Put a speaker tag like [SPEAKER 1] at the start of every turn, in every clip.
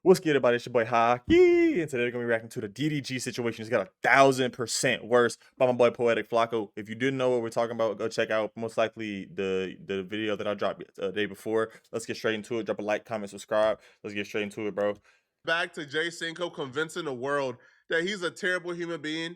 [SPEAKER 1] What's good, everybody? It's your boy Haki, and today we're gonna be reacting to the DDG situation. It's got 1,000% worse by my boy Poetic Flacco. If you didn't know what we're talking about, go check out most likely the video that I dropped the day before. Let's get straight into it. Drop a like, comment, subscribe. Let's get straight into it, bro.
[SPEAKER 2] Back to Jay Cinco convincing the world that he's a terrible human being.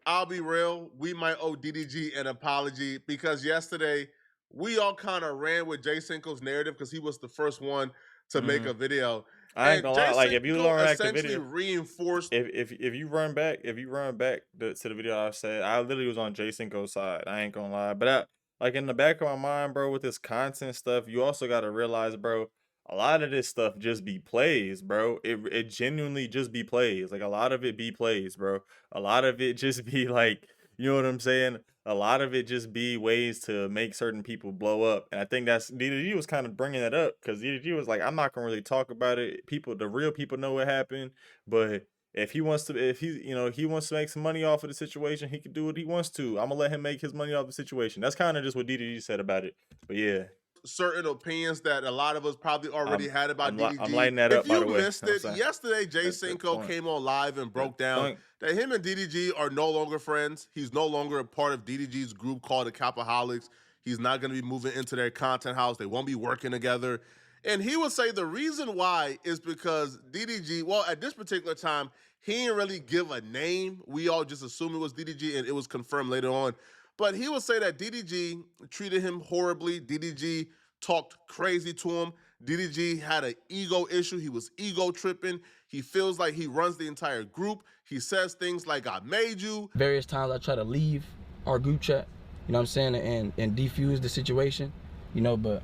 [SPEAKER 2] I'll be real, we might owe DDG an apology because yesterday we all kind of ran with Jay Cinco's narrative because he was the first one to make a video.
[SPEAKER 1] I ain't
[SPEAKER 2] And
[SPEAKER 1] gonna
[SPEAKER 2] Jay
[SPEAKER 1] lie. Like if you
[SPEAKER 2] Cinco
[SPEAKER 1] learn back the
[SPEAKER 2] essentially
[SPEAKER 1] video,
[SPEAKER 2] reinforced.
[SPEAKER 1] if you run back, to the video I said, I literally was on Jay Cinco's side. I ain't gonna lie, but like in the back of my mind, bro, with this content stuff, you also gotta realize, bro, a lot of this stuff just be plays, bro. It genuinely just be plays. Like a lot of it be plays, bro. A lot of it just be like, you know what I'm saying? A lot of it just be ways to make certain people blow up. And I think that's DDG was kind of bringing that up because DDG was like, I'm not gonna really talk about it. The real people know what happened, but if he wants to, if he wants to make some money off of the situation, he can do what he wants to. I'm gonna let him make his money off the situation. That's kind of just what DDG said about it. But yeah,
[SPEAKER 2] Certain opinions that a lot of us probably already had about
[SPEAKER 1] I'm
[SPEAKER 2] DDG.
[SPEAKER 1] lighting that
[SPEAKER 2] If
[SPEAKER 1] up, by
[SPEAKER 2] you
[SPEAKER 1] the way.
[SPEAKER 2] missed
[SPEAKER 1] You know
[SPEAKER 2] it,
[SPEAKER 1] what I'm saying?
[SPEAKER 2] yesterday Jay
[SPEAKER 1] That's good
[SPEAKER 2] Cinco
[SPEAKER 1] point.
[SPEAKER 2] came on live and broke
[SPEAKER 1] Good
[SPEAKER 2] down
[SPEAKER 1] point.
[SPEAKER 2] that him and DDG are no longer friends. He's no longer a part of DDG's group called the Capaholics. He's not going to be moving into their content house. They won't be working together. And he would say the reason why is because DDG, well, at this particular time, he didn't really give a name. We all just assumed it was DDG, and it was confirmed later on. But he would say that DDG treated him horribly. DDG talked crazy to him. DDG had an ego issue. He was ego tripping. He feels like he runs the entire group. He says things like, I made you.
[SPEAKER 3] Various times I try to leave our group chat, you know what I'm saying, and defuse the situation, you know, but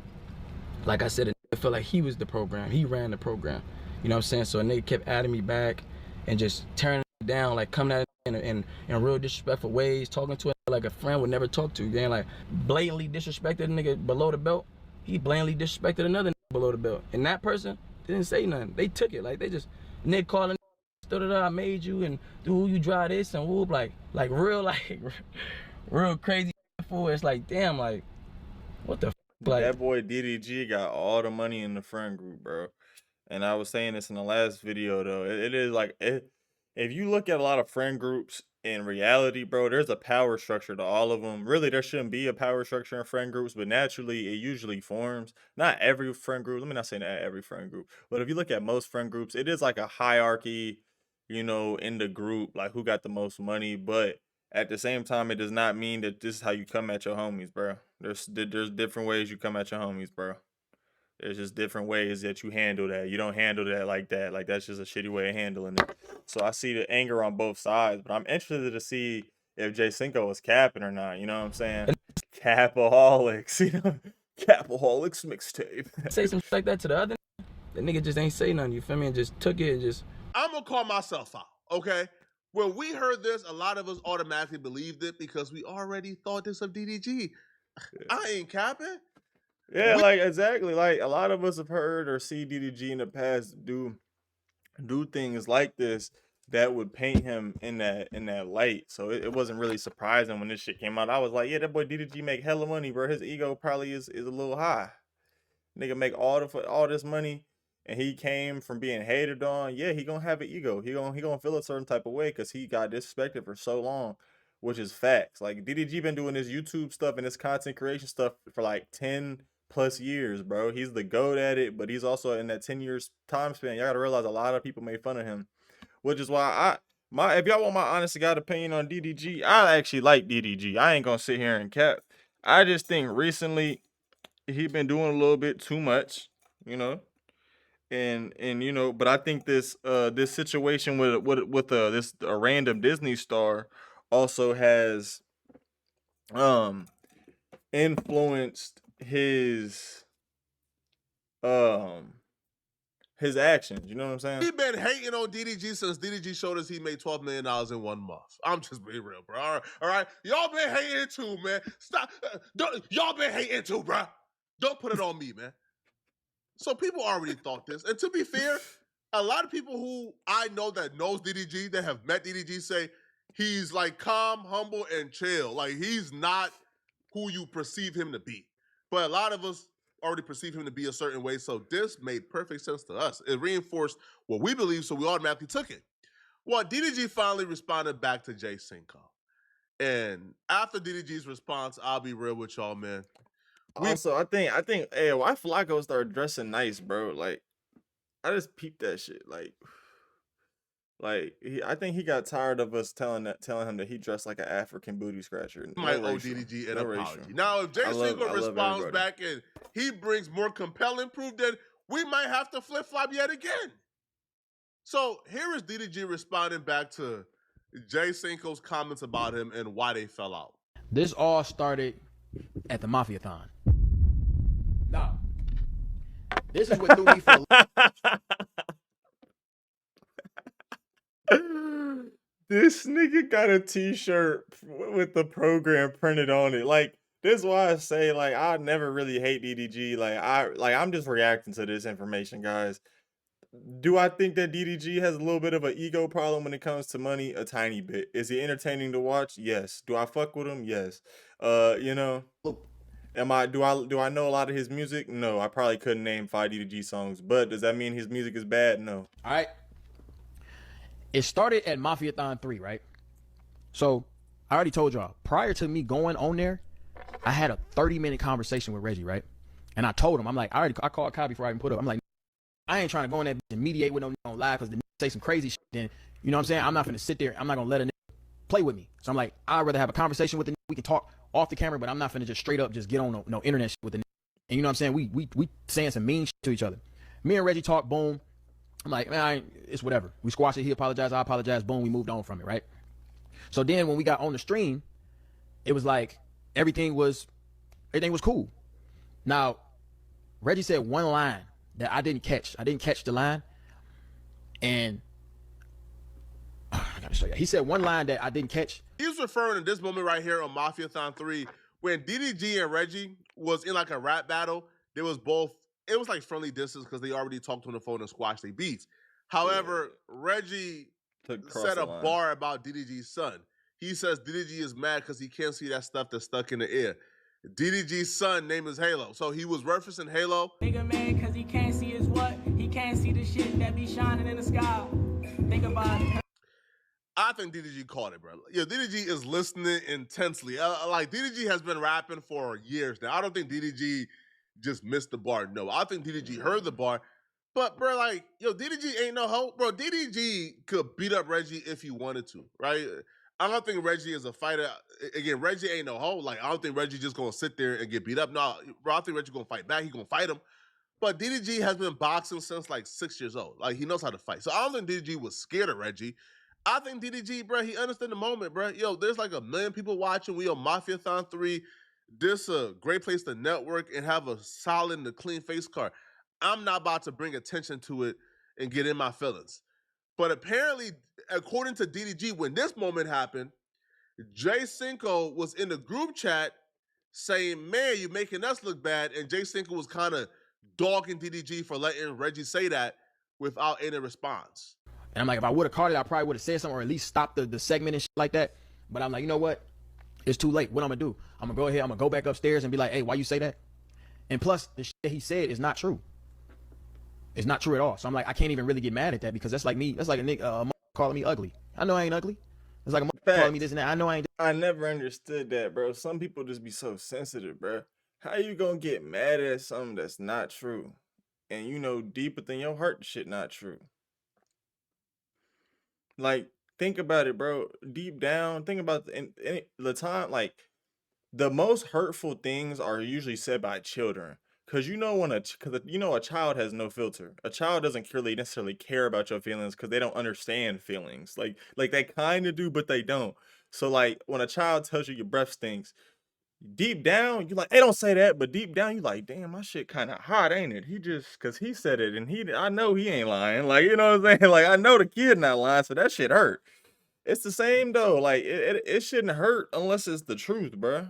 [SPEAKER 3] like I said, I felt like he was the program. He ran the program, you know what I'm saying? So a nigga kept adding me back and just tearing it down, like coming at it in real disrespectful ways, talking to it like a friend would never talk to. Then like blatantly disrespected a nigga below the belt. He blatantly disrespected another nigga below the belt. And that person didn't say nothing. They took it. Like they just, nigga calling, I made you, and do you drive this and whoop, like real, like real crazy fool. It's like, damn, like what the like
[SPEAKER 1] That boy DDG got all the money in the friend group, bro. And I was saying this in the last video though. It is like if you look at a lot of friend groups in reality, bro, there's a power structure to all of them. Really, there shouldn't be a power structure in friend groups, but naturally it usually forms. Not every friend group. Let me not say not every friend group, but if you look at most friend groups, it is like a hierarchy, in the group, like who got the most money. But at the same time, it does not mean that this is how you come at your homies, bro. There's different ways you come at your homies, bro. There's just different ways that you handle that. You don't handle that like that. Like that's just a shitty way of handling it. So I see the anger on both sides, but I'm interested to see if Jay Cinco is capping or not. You know what I'm saying? Capaholics, Capaholics mixtape.
[SPEAKER 3] say some shit like that to the other. The nigga just ain't say nothing. You feel me? And just took it and just.
[SPEAKER 2] I'm going to call myself out, okay? When we heard this, a lot of us automatically believed it because we already thought this of DDG. I ain't capping.
[SPEAKER 1] Yeah, like exactly. Like a lot of us have heard or see DDG in the past do things like this that would paint him in that light. So it wasn't really surprising when this shit came out. I was like, yeah, that boy DDG make hella money, bro. His ego probably is a little high. Nigga make all this money, and he came from being hated on. Yeah, he gonna have an ego. He gonna feel a certain type of way because he got disrespected for so long, which is facts. Like DDG been doing this YouTube stuff and this content creation stuff for like 10+ years, bro. He's the goat at it, but he's also in that 10 years time span. Y'all gotta realize a lot of people made fun of him, which is why if y'all want my honest to God opinion on DDG, I actually like DDG. I ain't gonna sit here and cap. I just think recently he been doing a little bit too much, you know. And but I think this situation with this a random Disney star also has influenced his actions. You know what I'm saying?
[SPEAKER 2] We've been hating on DDG since DDG showed us he made $12 million in 1 month. I'm just being real, bro. All right. Y'all been hating too, man. Stop. Y'all been hating too, bro. Don't put it on me, man. So people already thought this. And to be fair, a lot of people who I know that knows DDG, that have met DDG, say he's like calm, humble, and chill. Like he's not who you perceive him to be. But a lot of us already perceive him to be a certain way. So this made perfect sense to us. It reinforced what we believe, so we automatically took it. Well, DDG finally responded back to Jay Cinco. And after DDG's response, I'll be real with y'all, man.
[SPEAKER 1] Also, I think, hey, why Flacco started dressing nice, bro? Like, I just peeped that shit. I think he got tired of us telling him that he dressed like an African booty scratcher.
[SPEAKER 2] Might owe DDG an apology. Now, if Jay Cinco responds back and he brings more compelling proof, then we might have to flip flop yet again. So here is DDG responding back to Jay Cinco's comments about him and why they fell out.
[SPEAKER 3] This all started at the Mafia-thon. Nah, this is what threw me for.
[SPEAKER 1] This nigga got a t-shirt with the program printed on it. Like, this is why I say, like, I never really hate DDG. I'm just reacting to this information, guys. Do I think that DDG has a little bit of an ego problem when it comes to money? A tiny bit. Is he entertaining to watch? Yes. Do I fuck with him? Yes. You know, do I know a lot of his music? No. I probably couldn't name 5 DDG songs, but does that mean his music is bad? No.
[SPEAKER 3] All right. It started at Mafia-thon 3, right? So I already told y'all, prior to me going on there, I had a 30-minute conversation with Reggie, right? And I told him, I'm like, I called Kyle before I even put up. I'm like, I ain't trying to go in there and mediate with no on live because the say some crazy shit. Then, you know what I'm saying? I'm not going to sit there. I'm not going to let a nigga play with me. So I'm like, I'd rather have a conversation with the nigga. We can talk off the camera, but I'm not going to just straight up just get on no internet shit with the nigga. And you know what I'm saying? We saying some mean shit to each other. Me and Reggie talk, boom. I'm like, man, it's whatever. We squashed it. He apologized. I apologized. Boom. We moved on from it, right? So then when we got on the stream, it was like everything was cool. Now, Reggie said one line that I didn't catch. I didn't catch the line. And I gotta show you. He said one line that I didn't catch.
[SPEAKER 2] He's referring to this moment right here on Mafia-thon 3 when DDG and Reggie was in like a rap battle. It was like friendly distance because they already talked on the phone and squashed their beats. However, Reggie said a bar about DDG's son. He says DDG is mad because he can't see that stuff that's stuck in the air. DDG's son name is Halo. So he was referencing Halo.
[SPEAKER 4] Nigga mad because he can't see his what? He can't see the shit that be shining in the sky. Think about it.
[SPEAKER 2] I think DDG caught it, bro. Yeah, DDG is listening intensely. Like, DDG has been rapping for years now. I don't think DDG just missed the bar. No, I think DDG heard the bar. But, bro, like, DDG ain't no hoe. Bro, DDG could beat up Reggie if he wanted to, right? I don't think Reggie is a fighter. Again, Reggie ain't no hoe. Like, I don't think Reggie just going to sit there and get beat up. No, bro, I think Reggie going to fight back. He going to fight him. But DDG has been boxing since, like, 6 years old. Like, he knows how to fight. So I don't think DDG was scared of Reggie. I think DDG, bro, he understood the moment, bro. There's like 1 million people watching. We on Mafia-thon 3. This a great place to network and have a solid and a clean face card. I'm not about to bring attention to it and get in my feelings. But apparently, according to DDG, when this moment happened, Jay Cinco was in the group chat saying, man, you're making us look bad. And Jay Cinco was kind of dogging DDG for letting Reggie say that without any response.
[SPEAKER 3] And I'm like, if I would have caught it, I probably would have said something or at least stopped the segment and shit like that. But I'm like, you know what? It's too late. What I'm going to do? I'm going to go ahead. I'm going to go back upstairs and be like, hey, why you say that? And plus, the shit he said is not true. It's not true at all. So I'm like, I can't even really get mad at that because that's like me. That's like a nigga calling me ugly. I know I ain't ugly. It's like a calling me this and that. I know I ain't.
[SPEAKER 1] I never understood that, bro. Some people just be so sensitive, bro. How you going to get mad at something that's not true? And you know deep within your heart the shit not true. Like, think about it, bro. Deep down, think about the time, like, the most hurtful things are usually said by children. Because a child has no filter. A child doesn't really necessarily care about your feelings because they don't understand feelings. Like they kind of do, but they don't. So, like, when a child tells you your breath stinks, deep down, you're like, they don't say that, but deep down, you're like, damn, my shit kind of hot, ain't it? Because he said it, and I know he ain't lying. Like, you know what I'm saying? Like, I know the kid not lying, so that shit hurt. It's the same, though. Like, it shouldn't hurt unless it's the truth, bro.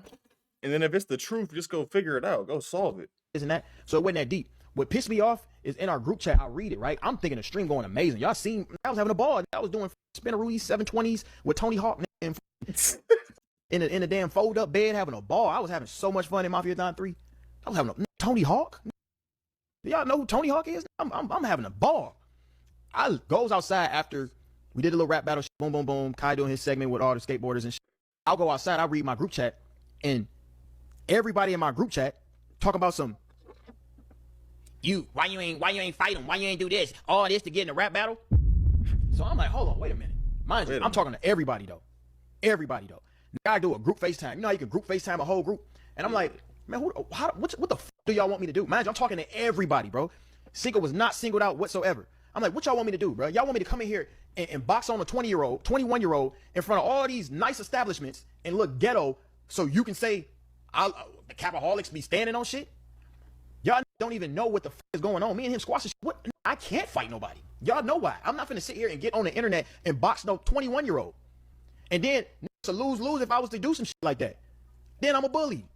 [SPEAKER 1] And then if it's the truth, just go figure it out. Go solve it.
[SPEAKER 3] Isn't that? So it wasn't that deep. What pissed me off is in our group chat, I read it, right? I'm thinking the stream going amazing. Y'all seen, I was having a ball. I was doing spinneroos, 720s with Tony Hawk and in a damn fold up bed having a ball. I was having so much fun in Mafia-thon 3. I was having
[SPEAKER 5] Tony Hawk? Y'all know who Tony Hawk is? I'm having a ball. I goes outside after we did a little rap battle. Boom, boom, boom. Kai doing his segment with all the skateboarders and shit. I'll go outside. I read my group chat, and everybody in my group chat talk about some. Why you ain't fight him? Why you ain't do this? All this to get in a rap battle? So I'm like, hold on, wait a minute. Mind you, I'm talking to everybody though. Everybody though. I do a group FaceTime. You know how you can group FaceTime a whole group? And I'm like, man, what the f do y'all want me to do? Mind you, I'm talking to everybody, bro. Cinco was not singled out whatsoever. I'm like, what y'all want me to do, bro? Y'all want me to come in here and box on a 20-year-old, 21-year-old in front of all these nice establishments and look ghetto so you can say the Capaholics be standing on shit? Y'all don't even know what the f is going on. Me and him squash shit. What? I can't fight nobody. Y'all know why. I'm not finna sit here and get on the internet and box no 21-year-old. And then it's a lose-lose if I was to do some shit like that. Then I'm a bully.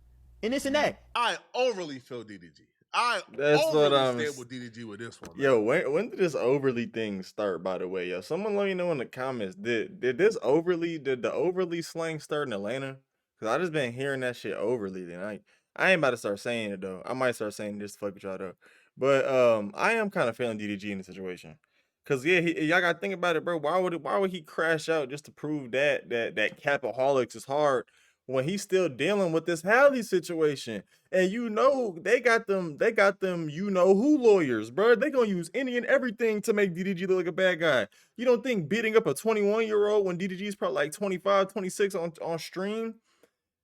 [SPEAKER 5] And this and that.
[SPEAKER 2] I overly feel DDG.
[SPEAKER 1] That's what
[SPEAKER 2] overly stand with DDG with this one. Man.
[SPEAKER 1] Yo, when did this overly thing start, by the way? Yo, someone let me know in the comments. Did the overly slang start in Atlanta? Because I just been hearing that shit overly. Then I ain't about to start saying it though. I might start saying this to fuck with y'all though. But I am kind of feeling DDG in the situation. Cause yeah, y'all gotta think about it, bro. Why would he crash out just to prove that Capaholics is hard when he's still dealing with this Halle situation? And you know they got them you know who lawyers, bro. They gonna use any and everything to make DDG look like a bad guy. You don't think beating up a 21-year-old when DDG is probably like 25, 26 on stream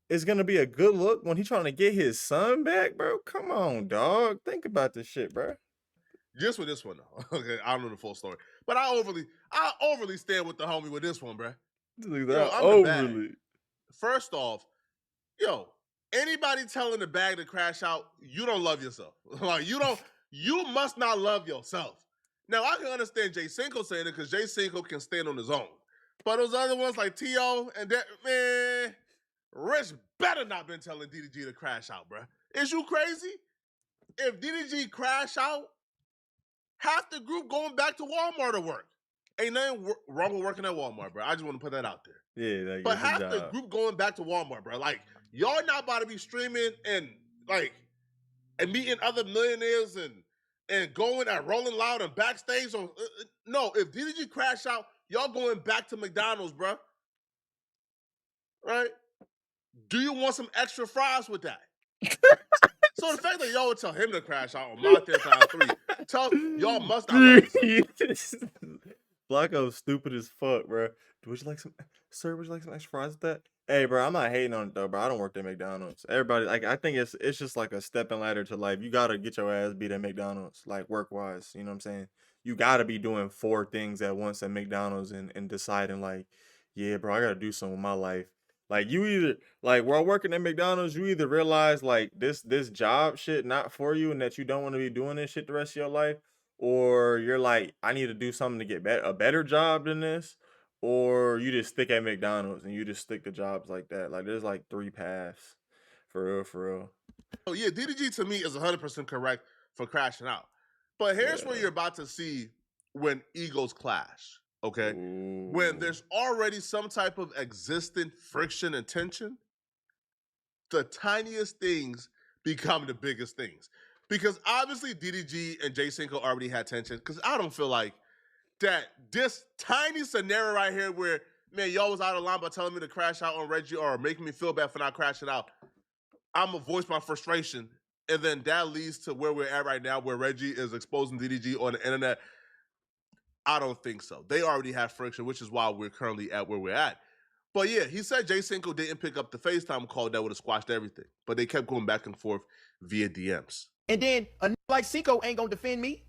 [SPEAKER 1] is gonna be a good look when he's trying to get his son back, bro? Come on, dog. Think about this shit, bro.
[SPEAKER 2] Just with this one though. Okay, I don't know the full story, but I overly stand with the homie with this one, bro.
[SPEAKER 1] Overly.
[SPEAKER 2] First off, yo, anybody telling the bag to crash out, you don't love yourself. Like you must not love yourself. Now I can understand Jay Cinco saying it because Jay Cinco can stand on his own, but those other ones like T.O. and that, man, Rich better not been telling DDG to crash out, bro. Is you crazy? If DDG crash out, half the group going back to Walmart to work. Ain't nothing wrong with working at Walmart, bro. I just want to put that out there.
[SPEAKER 1] Yeah,
[SPEAKER 2] but half the group going back to Walmart, bro. Like, y'all not about to be streaming and meeting other millionaires and going at Rolling Loud and backstage. No, if DDG crash out, y'all going back to McDonald's, bro. Right? Do you want some extra fries with that? So the fact that y'all would tell him to crash out on my 10,003, y'all must not love yourself.
[SPEAKER 1] Flacco's stupid as fuck, bro. Would you like some extra fries with that? Hey, bro, I'm not hating on it though, bro. I don't work at McDonald's. Everybody, like, I think it's just like a stepping ladder to life. You gotta get your ass beat at McDonald's, like work wise. You know what I'm saying? You gotta be doing 4 things at once at McDonald's and deciding like, yeah, bro, I gotta do something with my life. Like you either like while working at McDonald's, you either realize like this job shit not for you and that you don't want to be doing this shit the rest of your life, or you're like, I need to do something to get a better job than this, or you just stick at McDonald's and you just stick to jobs like that. Like there's like 3 paths. For real.
[SPEAKER 2] Oh yeah, DDG to me is 100% correct for crashing out. But here's where you're about to see when egos clash. Okay,
[SPEAKER 1] Ooh.
[SPEAKER 2] When there's already some type of existent friction and tension, the tiniest things become the biggest things. Because obviously DDG and Jay Cinco already had tension. Because I don't feel like that this tiny scenario right here where, man, y'all was out of line by telling me to crash out on Reggie or making me feel bad for not crashing out. I'm going to voice my frustration. And then that leads to where we're at right now, where Reggie is exposing DDG on the internet. I don't think so. They already have friction, which is why we're currently at where we're at. But yeah, he said Jay Cinco didn't pick up the FaceTime call that would have squashed everything. But they kept going back and forth via DMs.
[SPEAKER 5] And then a nigga like Cinco ain't gonna defend me.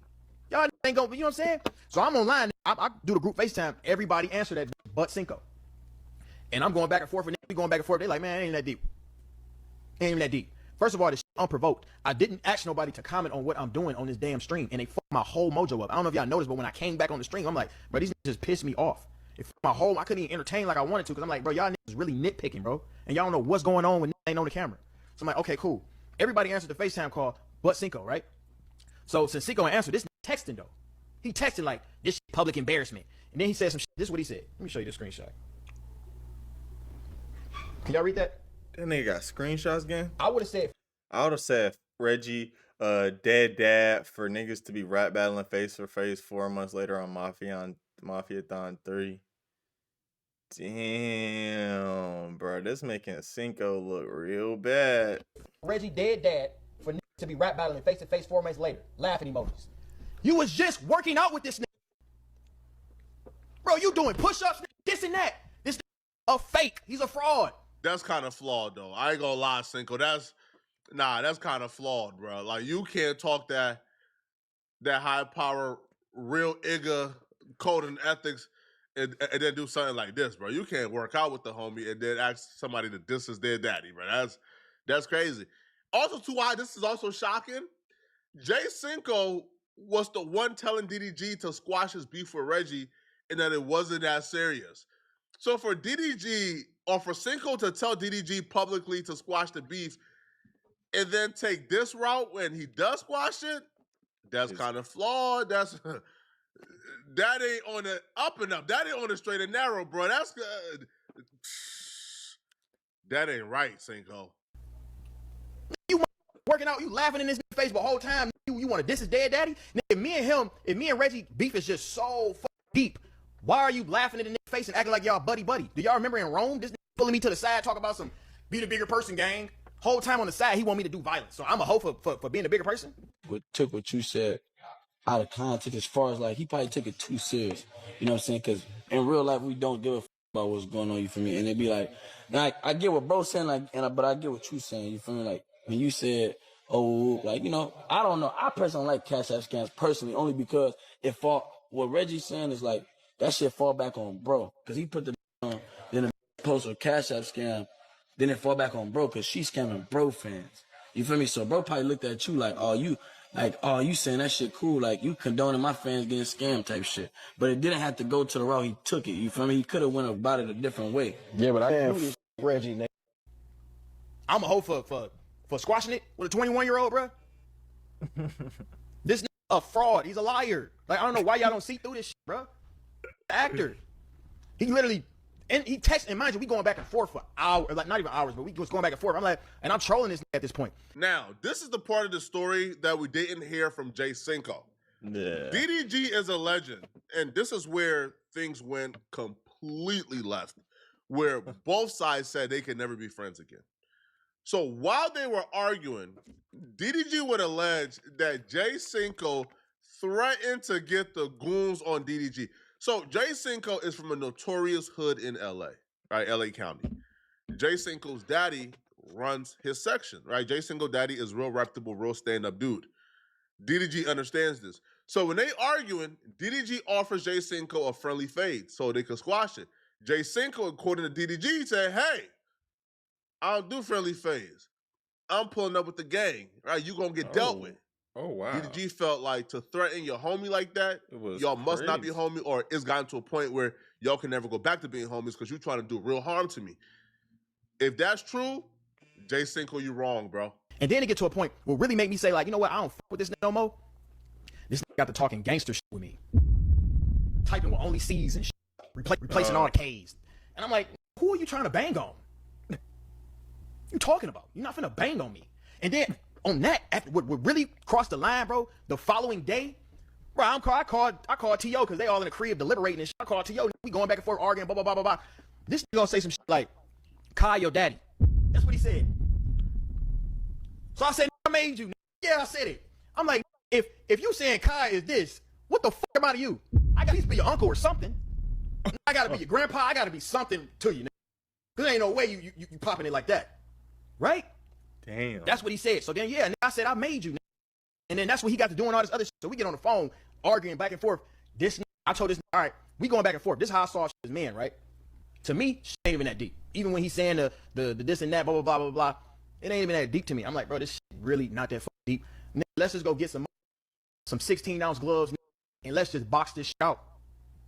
[SPEAKER 5] Y'all ain't gonna, you know what I'm saying? So I'm online. I do the group FaceTime. Everybody answer that but Cinco. And I'm going back and forth, and we going back and forth. They like, man, it ain't that deep. Ain't even that deep. First of all, this shit unprovoked. I didn't ask nobody to comment on what I'm doing on this damn stream, and they fucked my whole mojo up. I don't know if y'all noticed, but when I came back on the stream, I'm like, bro, these niggas just pissed me off. It fucked my whole, I couldn't even entertain like I wanted to, because I'm like, bro, y'all niggas really nitpicking, bro. And y'all don't know what's going on when ain't on the camera. So I'm like, okay, cool. Everybody answered the FaceTime call, but Cinco, right? So since Cinco answered, this texting though. He texted like, this shit public embarrassment. And then he said some shit. This is what he said. Let me show you the screenshot. Can y'all read that?
[SPEAKER 1] That nigga got screenshots again?
[SPEAKER 5] I would have said
[SPEAKER 1] Reggie, dead dad for niggas to be rap battling face for face 4 months later on Mafiathon 3. Damn, bro, this making Cinco look real bad.
[SPEAKER 5] Reggie dead dad for niggas to be rap battling face to face 4 months later. Laughing emojis. You was just working out with this nigga. Bro, you doing push-ups, this and that. This a fake. He's a fraud.
[SPEAKER 2] That's kind of flawed, though. I ain't gonna lie, Cinco. That's kind of flawed, bro. Like, you can't talk that high power, real Igga code and ethics and then do something like this, bro. You can't work out with the homie and then ask somebody to diss his dead daddy, bro. That's crazy. Also, too, why this is also shocking, Jay Cinco was the one telling DDG to squash his beef with Reggie and that it wasn't that serious. So for DDG, or for Cinco to tell DDG publicly to squash the beef and then take this route when he does squash it, that's kind of flawed. That ain't on the up and up. That ain't on the straight and narrow, bro. That's good. That ain't right, Cinco.
[SPEAKER 5] You working out, you laughing in his face the whole time. You want to diss his dead daddy? If me and Reggie beef is just so deep, why are you laughing in the nigga's face and acting like y'all buddy? Do y'all remember in Rome, this nigga pulling me to the side, talk about some be the bigger person gang? Whole time on the side, he want me to do violence. So I'm a hoe for being a bigger person?
[SPEAKER 3] Took what you said out of context as far as like he probably took it too serious. You know what I'm saying? Because in real life we don't give a about what's going on. You feel me? And it be like I get what bro's saying, like, but I get what you saying. You feel me? Like when you said, oh, like, you know, I don't know. I personally don't like Cash App scams personally, only because what Reggie's saying is like that shit fall back on bro, because he put the on, then the post a Cash App scam, then it fall back on bro because she's scamming bro fans. You feel me? So bro probably looked at you like, you saying that shit cool, like you condoning my fans getting scammed type shit. But it didn't have to go to the route he took it. You feel me? He could have went about it a different way.
[SPEAKER 5] Yeah, but I can't do this, Reggie, nigga. I'm a hoe for squashing it with a 21-year-old, bro. This nigga a fraud. He's a liar. Like, I don't know why y'all don't see through this shit, bro. Actor. He literally, and he texted, and mind you, we going back and forth for hours, like not even hours, but we was going back and forth. I'm like, and I'm trolling this at this point.
[SPEAKER 2] Now, this is the part of the story that we didn't hear from Jay Cinco.
[SPEAKER 1] Yeah.
[SPEAKER 2] DDG is a legend, and this is where things went completely left, where both sides said they could never be friends again. So while they were arguing, DDG would allege that Jay Cinco threatened to get the goons on DDG. So Jay Cinco is from a notorious hood in LA, right? LA County. Jay Cinco's daddy runs his section, right? Jay Cinco daddy is real reputable, real stand-up dude. DDG understands this. So when they arguing, DDG offers Jay Cinco a friendly fade so they could squash it. Jay Cinco, according to DDG, said, hey, I don't do friendly fades. I'm pulling up with the gang, right? You gonna get dealt with.
[SPEAKER 1] Oh, wow.
[SPEAKER 2] DDG felt like to threaten your homie like that, y'all must not be homie, or it's gotten to a point where y'all can never go back to being homies because you're trying to do real harm to me. If that's true, Jay Cinco, you wrong, bro.
[SPEAKER 5] And then it get to a point where really make me say, like, you know what? I don't fuck with this no more. This nigga got to talking gangster shit with me. Typing with only C's and shit. Replacing all the K's. And I'm like, who are you trying to bang on? You talking about? You're not finna bang on me. And then on that, after what really crossed the line, bro, the following day, bro, I called T.O. because they all in the crib deliberating and shit. I called T.O. We going back and forth arguing, blah, blah, blah, blah, blah. This nigga gonna say some shit like, Kai, your daddy. That's what he said. So I said, I made you. Yeah, I said it. I'm like, if you saying Kai is this, what the fuck am I to you? I gotta at least be your uncle or something. I gotta be your grandpa. I gotta be something to you. Cause there ain't no way you popping it like that. Right?
[SPEAKER 1] Damn.
[SPEAKER 5] That's what he said. So then, yeah, I said, I made you. And then that's what he got to doing all this other shit. So we get on the phone, arguing back and forth. I told this, all right, we going back and forth. This is how I saw his man, right? To me, shit ain't even that deep. Even when he's saying the this and that, blah, blah, blah, blah, blah. It ain't even that deep to me. I'm like, bro, this shit really not that fucking deep. Let's just go get some 16-ounce gloves, and let's just box this shit out.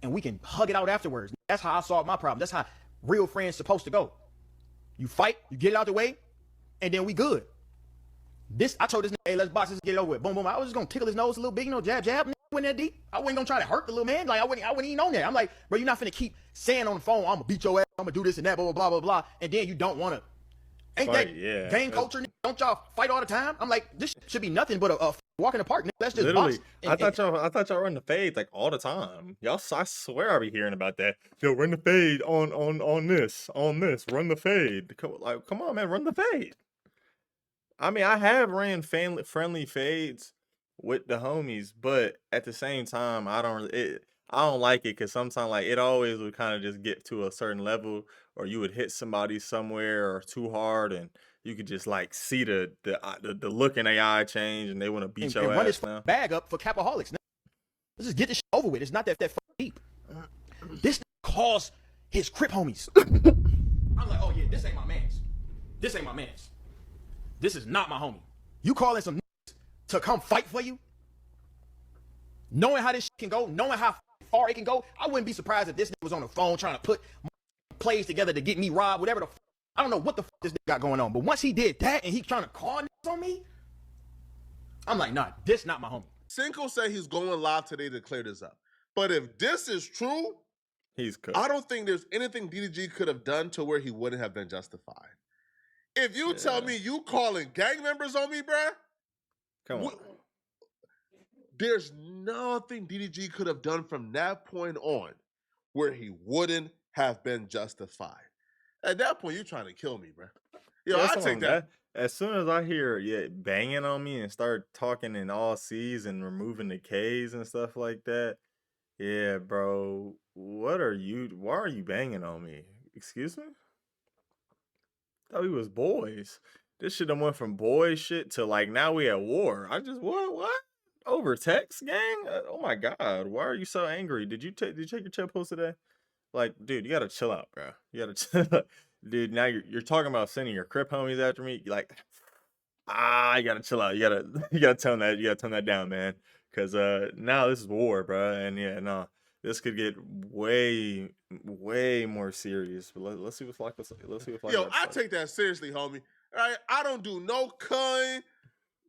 [SPEAKER 5] And we can hug it out afterwards. That's how I solved my problem. That's how real friends supposed to go. You fight, you get it out the way, and then we good. I told this nigga, hey, let's box this and get it over with. Boom, boom. I was just gonna tickle his nose a little bit, jab, jab. Wasn't that deep. I wasn't gonna try to hurt the little man. Like I wouldn't even on there. I'm like, bro, you're not finna keep saying on the phone, I'm gonna beat your ass, I'm gonna do this and that, blah, blah, blah, blah, blah. And then you don't wanna Ain't
[SPEAKER 1] Fight,
[SPEAKER 5] that
[SPEAKER 1] yeah.
[SPEAKER 5] gang culture? Don't y'all fight all the time? I'm like, this should be nothing but a walk in the park. Let's just
[SPEAKER 1] Literally,
[SPEAKER 5] box.
[SPEAKER 1] I thought y'all run the fades like all the time. Y'all, I swear I be hearing about that. Yo, run the fade on this, run the fade. Come on, man, run the fade. I mean, I have ran friendly fades with the homies, but at the same time, I don't like it because sometimes like it always would kind of just get to a certain level, or you would hit somebody somewhere or too hard, and you could just like see the look in their eye change, and they want to beat your
[SPEAKER 5] run
[SPEAKER 1] ass
[SPEAKER 5] this
[SPEAKER 1] now.
[SPEAKER 5] bag up for Capaholics. Let's just get this shit over with. It's not that deep. This calls his Crip homies. I'm like, oh yeah, this ain't my mans. This ain't my mans. This is not my homie. You calling some niggas to come fight for you? Knowing how this shit can go, knowing how far it can go, I wouldn't be surprised if this nigga was on the phone trying to put plays together to get me robbed, whatever the I don't know what the this nigga got going on. But once he did that and he's trying to call niggas on me, I'm like, nah, this not my homie.
[SPEAKER 2] Cinco said he's going live today to clear this up. But if this is true,
[SPEAKER 1] He's cooked.
[SPEAKER 2] I don't think there's anything DDG could have done to where he wouldn't have been justified. If you tell me you calling gang members on me, bruh,
[SPEAKER 1] Come on.
[SPEAKER 2] There's nothing DDG could have done from that point on where he wouldn't have been justified. At that point, you're trying to kill me, bruh. Yo, I take that.
[SPEAKER 1] As soon as I hear banging on me and start talking in all C's and removing the K's and stuff like that, yeah, bro, why are you banging on me? Excuse me? Thought we was boys. This shit done went from boy shit to like now we at war. What? Over text, gang? Oh my god, why are you so angry? Did you take your check post today? Like, dude, you gotta chill out, bro. You gotta chill. Dude, now you're talking about sending your Crip homies after me. You're like, you gotta chill out. You gotta tone that down, man. Cause now this is war, bro. And yeah, no, this could get way more serious. But let's see what's like. Let's see what's like.
[SPEAKER 2] Yo, I take that seriously, homie. All right, I don't do no cunning,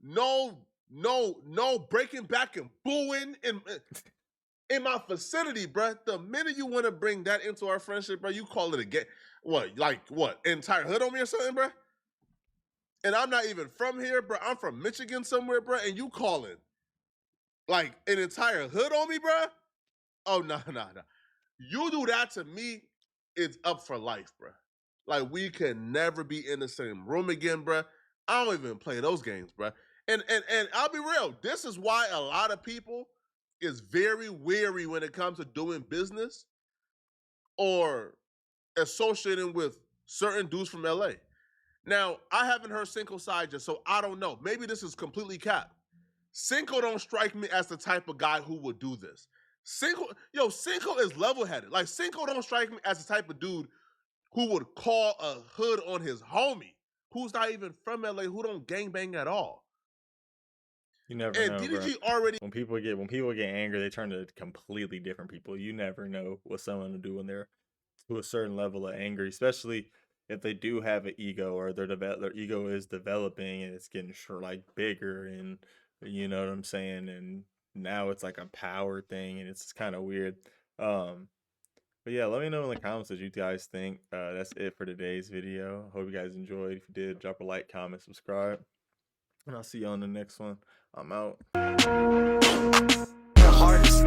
[SPEAKER 2] no breaking back and booing in my vicinity, bro. The minute you want to bring that into our friendship, bro, you call it a game. What, entire hood on me or something, bro? And I'm not even from here, bro. I'm from Michigan somewhere, bro. And you calling like an entire hood on me, bro? Oh, no. You do that to me, it's up for life, bro. Like, we can never be in the same room again, bro. I don't even play those games, bro. And I'll be real. This is why a lot of people is very wary when it comes to doing business or associating with certain dudes from LA. Now, I haven't heard Cinco's side yet, so I don't know. Maybe this is completely cap. Cinco don't strike me as the type of guy who would do this. Cinco is level-headed. Like, Cinco don't strike me as the type of dude who would call a hood on his homie, who's not even from LA, who don't gangbang at all.
[SPEAKER 1] You never know, DDG bro. Already when people get angry, they turn to completely different people. You never know what someone will do when they're to a certain level of anger, especially if they do have an ego or their ego is developing and it's getting bigger, and you know what I'm saying, and now it's like a power thing and it's kind of weird. But yeah, let me know in the comments what you guys think. That's it for today's video. Hope you guys enjoyed. If you did, drop a like, comment, subscribe, and I'll see you on the next one. I'm out.
[SPEAKER 6] The hardest.